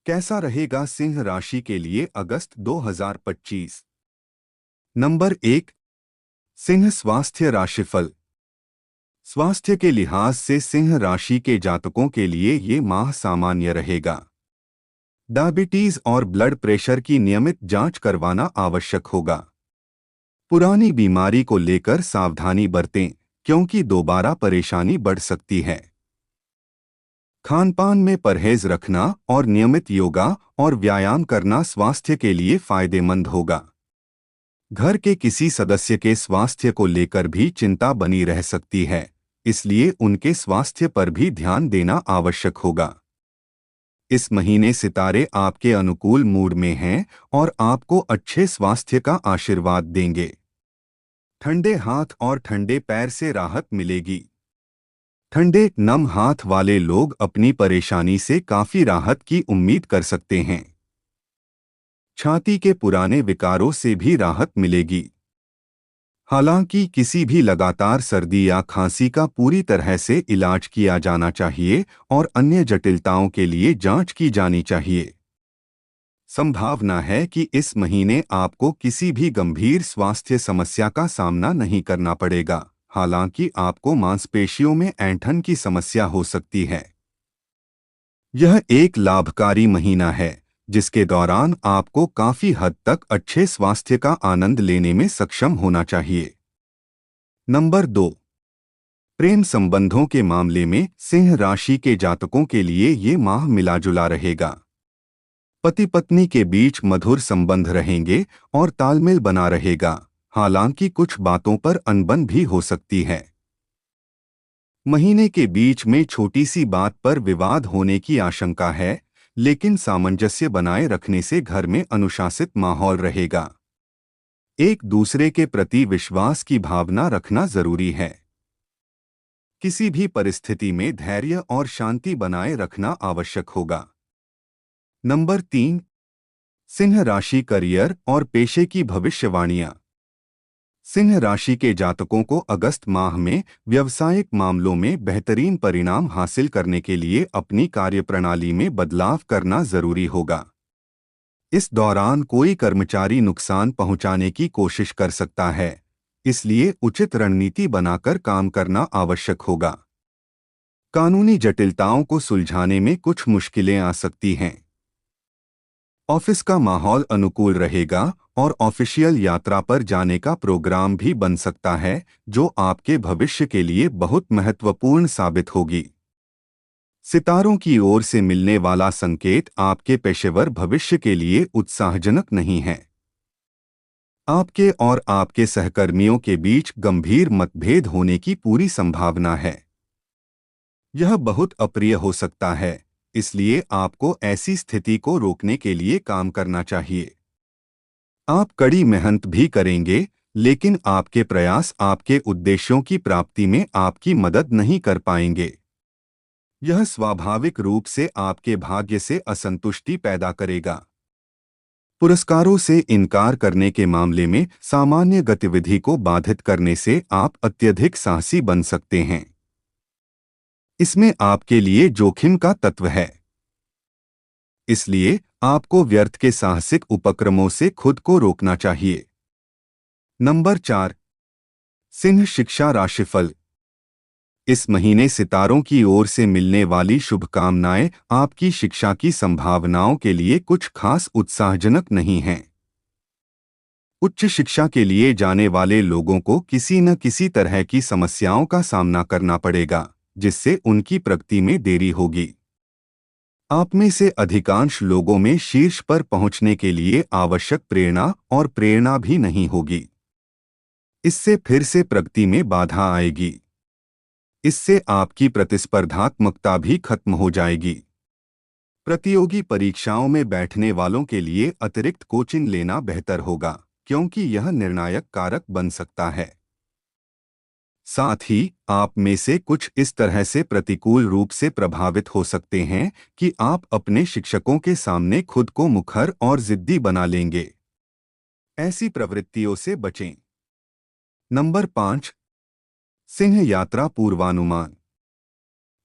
कैसा रहेगा सिंह राशि के लिए अगस्त 2025। नंबर 1। सिंह स्वास्थ्य राशिफल। स्वास्थ्य के लिहाज से सिंह राशि के जातकों के लिए ये माह सामान्य रहेगा। डायबिटीज और ब्लड प्रेशर की नियमित जांच करवाना आवश्यक होगा। पुरानी बीमारी को लेकर सावधानी बरतें, क्योंकि दोबारा परेशानी बढ़ सकती है। खानपान में परहेज रखना और नियमित योगा और व्यायाम करना स्वास्थ्य के लिए फायदेमंद होगा। घर के किसी सदस्य के स्वास्थ्य को लेकर भी चिंता बनी रह सकती है, इसलिए उनके स्वास्थ्य पर भी ध्यान देना आवश्यक होगा। इस महीने सितारे आपके अनुकूल मूड में हैं और आपको अच्छे स्वास्थ्य का आशीर्वाद देंगे। ठंडे हाथ और ठंडे पैर से राहत मिलेगी। ठंडे नम हाथ वाले लोग अपनी परेशानी से काफी राहत की उम्मीद कर सकते हैं। छाती के पुराने विकारों से भी राहत मिलेगी। हालांकि किसी भी लगातार सर्दी या खांसी का पूरी तरह से इलाज किया जाना चाहिए और अन्य जटिलताओं के लिए जांच की जानी चाहिए। संभावना है कि इस महीने आपको किसी भी गंभीर स्वास्थ्य समस्या का सामना नहीं करना पड़ेगा, हालांकि आपको मांसपेशियों में ऐंठन की समस्या हो सकती है। यह एक लाभकारी महीना है, जिसके दौरान आपको काफी हद तक अच्छे स्वास्थ्य का आनंद लेने में सक्षम होना चाहिए। नंबर 2। प्रेम संबंधों के मामले में सिंह राशि के जातकों के लिए ये माह मिला-जुला रहेगा। पति पत्नी के बीच मधुर संबंध रहेंगे और तालमेल बना रहेगा, हालांकि कुछ बातों पर अनबन भी हो सकती है। महीने के बीच में छोटी सी बात पर विवाद होने की आशंका है, लेकिन सामंजस्य बनाए रखने से घर में अनुशासित माहौल रहेगा। एक दूसरे के प्रति विश्वास की भावना रखना जरूरी है। किसी भी परिस्थिति में धैर्य और शांति बनाए रखना आवश्यक होगा। नंबर 3। सिंह राशि करियर और पेशे की भविष्यवाणियां। सिंह राशि के जातकों को अगस्त माह में व्यावसायिक मामलों में बेहतरीन परिणाम हासिल करने के लिए अपनी कार्यप्रणाली में बदलाव करना जरूरी होगा। इस दौरान कोई कर्मचारी नुकसान पहुंचाने की कोशिश कर सकता है, इसलिए उचित रणनीति बनाकर काम करना आवश्यक होगा। कानूनी जटिलताओं को सुलझाने में कुछ मुश्किलें आ सकती हैं। ऑफिस का माहौल अनुकूल रहेगा और ऑफिशियल यात्रा पर जाने का प्रोग्राम भी बन सकता है, जो आपके भविष्य के लिए बहुत महत्वपूर्ण साबित होगी। सितारों की ओर से मिलने वाला संकेत आपके पेशेवर भविष्य के लिए उत्साहजनक नहीं है। आपके और आपके सहकर्मियों के बीच गंभीर मतभेद होने की पूरी संभावना है। यह बहुत अप्रिय हो सकता है, इसलिए आपको ऐसी स्थिति को रोकने के लिए काम करना चाहिए। आप कड़ी मेहनत भी करेंगे, लेकिन आपके प्रयास आपके उद्देश्यों की प्राप्ति में आपकी मदद नहीं कर पाएंगे। यह स्वाभाविक रूप से आपके भाग्य से असंतुष्टि पैदा करेगा। पुरस्कारों से इनकार करने के मामले में सामान्य गतिविधि को बाधित करने से आप अत्यधिक साहसी बन सकते हैं। इसमें आपके लिए जोखिम का तत्व है, इसलिए आपको व्यर्थ के साहसिक उपक्रमों से खुद को रोकना चाहिए। नंबर 4। सिंह शिक्षा राशिफल। इस महीने सितारों की ओर से मिलने वाली शुभकामनाएं आपकी शिक्षा की संभावनाओं के लिए कुछ खास उत्साहजनक नहीं हैं। उच्च शिक्षा के लिए जाने वाले लोगों को किसी न किसी तरह की समस्याओं का सामना करना पड़ेगा, जिससे उनकी प्रगति में देरी होगी। आप में से अधिकांश लोगों में शीर्ष पर पहुंचने के लिए आवश्यक प्रेरणा भी नहीं होगी। इससे फिर से प्रगति में बाधा आएगी। इससे आपकी प्रतिस्पर्धात्मकता भी खत्म हो जाएगी। प्रतियोगी परीक्षाओं में बैठने वालों के लिए अतिरिक्त कोचिंग लेना बेहतर होगा, क्योंकि यह निर्णायक कारक बन सकता है। साथ ही आप में से कुछ इस तरह से प्रतिकूल रूप से प्रभावित हो सकते हैं कि आप अपने शिक्षकों के सामने खुद को मुखर और जिद्दी बना लेंगे। ऐसी प्रवृत्तियों से बचें। नंबर 5। सिंह यात्रा पूर्वानुमान।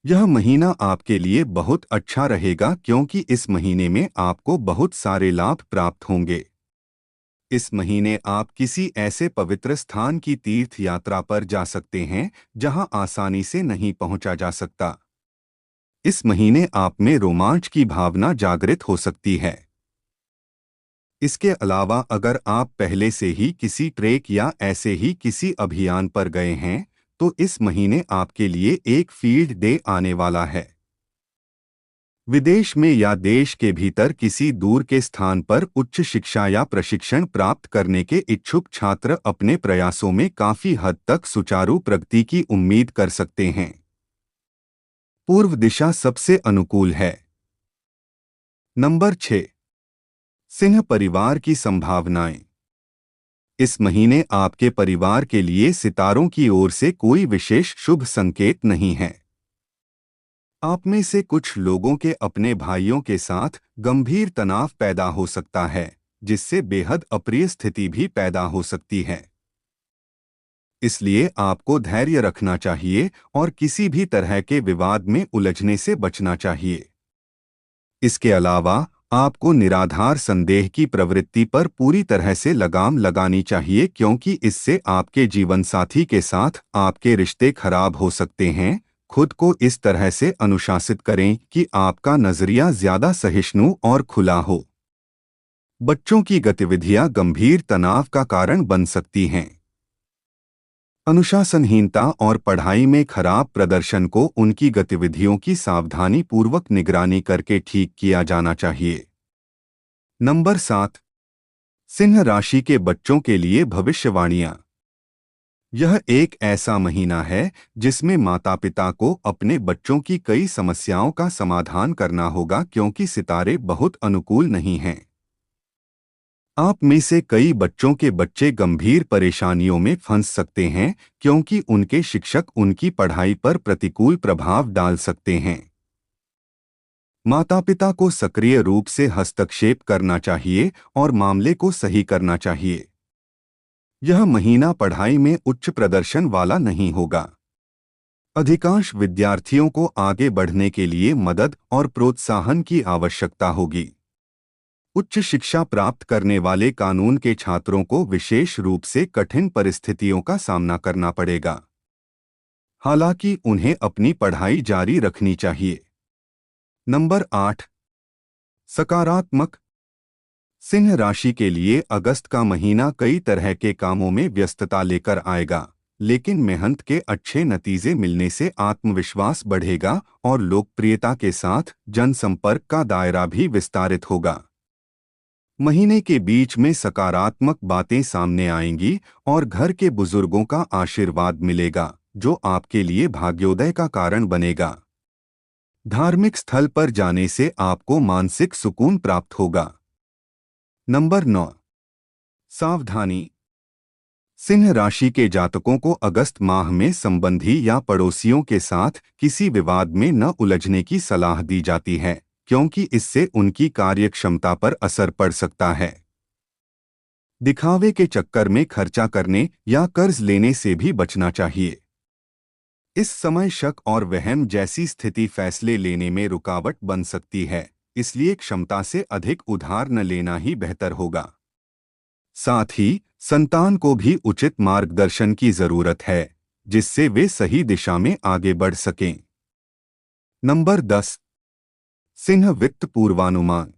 यह महीना आपके लिए बहुत अच्छा रहेगा क्योंकि इस महीने में आपको बहुत सारे लाभ प्राप्त होंगे। इस महीने आप किसी ऐसे पवित्र स्थान की तीर्थ यात्रा पर जा सकते हैं जहां आसानी से नहीं पहुंचा जा सकता। इस महीने आप में रोमांच की भावना जागृत हो सकती है। इसके अलावा अगर आप पहले से ही किसी ट्रेक या ऐसे ही किसी अभियान पर गए हैं, तो इस महीने आपके लिए एक फील्ड डे आने वाला है। विदेश में या देश के भीतर किसी दूर के स्थान पर उच्च शिक्षा या प्रशिक्षण प्राप्त करने के इच्छुक छात्र अपने प्रयासों में काफी हद तक सुचारू प्रगति की उम्मीद कर सकते हैं। पूर्व दिशा सबसे अनुकूल है। नंबर 6। सिंह परिवार की संभावनाएं। इस महीने आपके परिवार के लिए सितारों की ओर से कोई विशेष शुभ संकेत नहीं है। आप में से कुछ लोगों के अपने भाइयों के साथ गंभीर तनाव पैदा हो सकता है, जिससे बेहद अप्रिय स्थिति भी पैदा हो सकती है। इसलिए आपको धैर्य रखना चाहिए और किसी भी तरह के विवाद में उलझने से बचना चाहिए। इसके अलावा आपको निराधार संदेह की प्रवृत्ति पर पूरी तरह से लगाम लगानी चाहिए क्योंकि इससे आपके जीवनसाथी के साथ आपके रिश्ते खराब हो सकते हैं। खुद को इस तरह से अनुशासित करें कि आपका नजरिया ज्यादा सहिष्णु और खुला हो। बच्चों की गतिविधियां गंभीर तनाव का कारण बन सकती हैं। अनुशासनहीनता और पढ़ाई में खराब प्रदर्शन को उनकी गतिविधियों की सावधानी पूर्वक निगरानी करके ठीक किया जाना चाहिए। नंबर 7। सिंह राशि के बच्चों के लिए भविष्यवाणियां। यह एक ऐसा महीना है जिसमें माता-पिता को अपने बच्चों की कई समस्याओं का समाधान करना होगा क्योंकि सितारे बहुत अनुकूल नहीं हैं। आप में से कई बच्चों के बच्चे गंभीर परेशानियों में फंस सकते हैं क्योंकि उनके शिक्षक उनकी पढ़ाई पर प्रतिकूल प्रभाव डाल सकते हैं। माता-पिता को सक्रिय रूप से हस्तक्षेप करना चाहिए और मामले को सही करना चाहिए। यह महीना पढ़ाई में उच्च प्रदर्शन वाला नहीं होगा। अधिकांश विद्यार्थियों को आगे बढ़ने के लिए मदद और प्रोत्साहन की आवश्यकता होगी। उच्च शिक्षा प्राप्त करने वाले कानून के छात्रों को विशेष रूप से कठिन परिस्थितियों का सामना करना पड़ेगा। हालांकि उन्हें अपनी पढ़ाई जारी रखनी चाहिए। नंबर 8। सकारात्मक। सिंह राशि के लिए अगस्त का महीना कई तरह के कामों में व्यस्तता लेकर आएगा, लेकिन मेहनत के अच्छे नतीजे मिलने से आत्मविश्वास बढ़ेगा और लोकप्रियता के साथ जनसंपर्क का दायरा भी विस्तारित होगा। महीने के बीच में सकारात्मक बातें सामने आएंगी और घर के बुजुर्गों का आशीर्वाद मिलेगा, जो आपके लिए भाग्योदय का कारण बनेगा। धार्मिक स्थल पर जाने से आपको मानसिक सुकून प्राप्त होगा। नंबर 9। सावधानी। सिंह राशि के जातकों को अगस्त माह में संबंधी या पड़ोसियों के साथ किसी विवाद में न उलझने की सलाह दी जाती है क्योंकि इससे उनकी कार्यक्षमता पर असर पड़ सकता है। दिखावे के चक्कर में खर्चा करने या कर्ज लेने से भी बचना चाहिए। इस समय शक और वहम जैसी स्थिति फैसले लेने में रुकावट बन सकती है, इसलिए क्षमता से अधिक उधार न लेना ही बेहतर होगा। साथ ही संतान को भी उचित मार्गदर्शन की जरूरत है, जिससे वे सही दिशा में आगे बढ़ सकें। नंबर 10। सिंह वित्त पूर्वानुमान।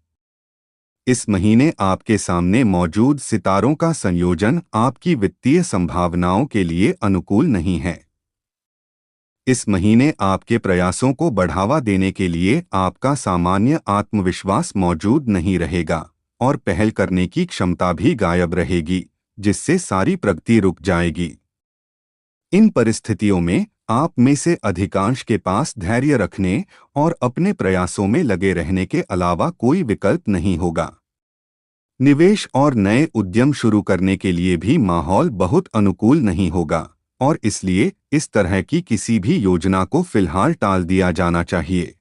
इस महीने आपके सामने मौजूद सितारों का संयोजन आपकी वित्तीय संभावनाओं के लिए अनुकूल नहीं है। इस महीने आपके प्रयासों को बढ़ावा देने के लिए आपका सामान्य आत्मविश्वास मौजूद नहीं रहेगा और पहल करने की क्षमता भी गायब रहेगी, जिससे सारी प्रगति रुक जाएगी। इन परिस्थितियों में आप में से अधिकांश के पास धैर्य रखने और अपने प्रयासों में लगे रहने के अलावा कोई विकल्प नहीं होगा। निवेश और नए उद्यम शुरू करने के लिए भी माहौल बहुत अनुकूल नहीं होगा और इसलिए इस तरह की किसी भी योजना को फिलहाल टाल दिया जाना चाहिए।